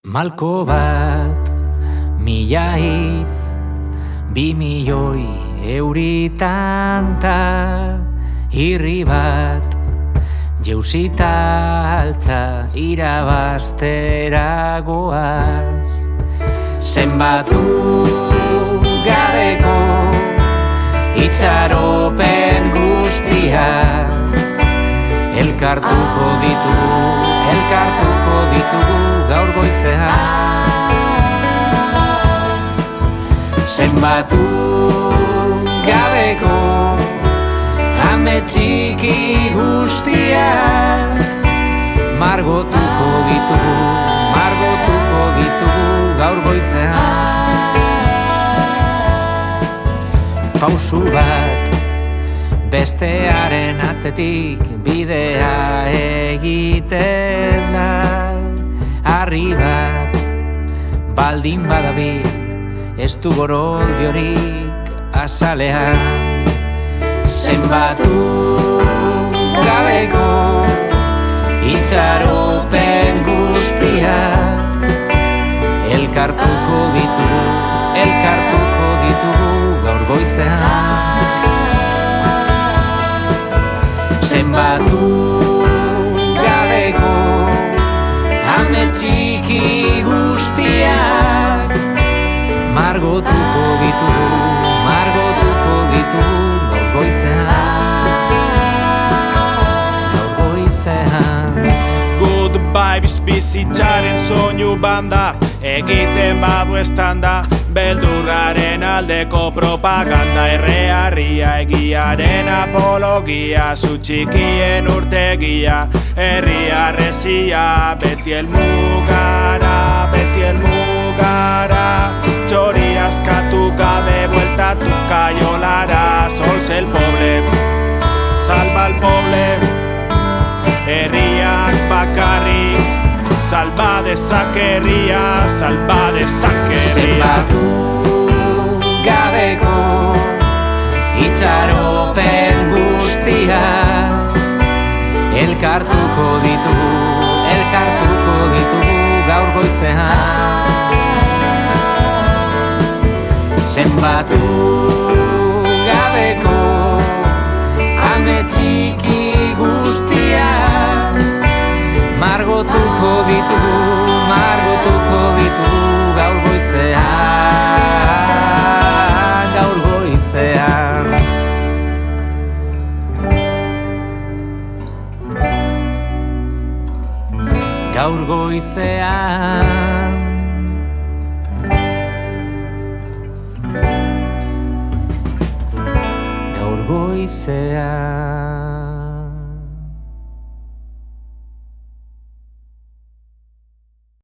Malko bat, 1000 hitz, 2.000.000 euritan-ta, irri bat, jeusita altza irabaztera goaz. Zenbatu gabeko itxaropen guztiak elkartuko ditugu gaur goizean. Zenbatu gabeko ame txiki guztiak margotuko ditugu gaur goizean. Pausu bat bestearen atzetik bidea egiten da, harri bat baldin badabil ez du goroldiorik azalean. Zenbatu gabeko itxaropen guztiak elkartuko ditugu gaur goizean. Zenbatu gabeko ame txiki guztiak margotuko ditugu gaur goizean. Goodbye bizitzaren soinu banda, egiten badu estanda, beldurraren aldeko propaganda, errearria egiaren apologia, zu txikien urtegia, herriarrezia, beti elmugara, txori askatu gabe bueltatu kaiolara, solze el poble, salva el poble, herriak bakarrik, salva dezakerria. Zenbatu gabeko itxaropen guztiak elkartuko ditugu gaur goizean. Zenbatu gabeko ame txiki guztiak margotuko ditugu gaur goizean. Gaur goizean.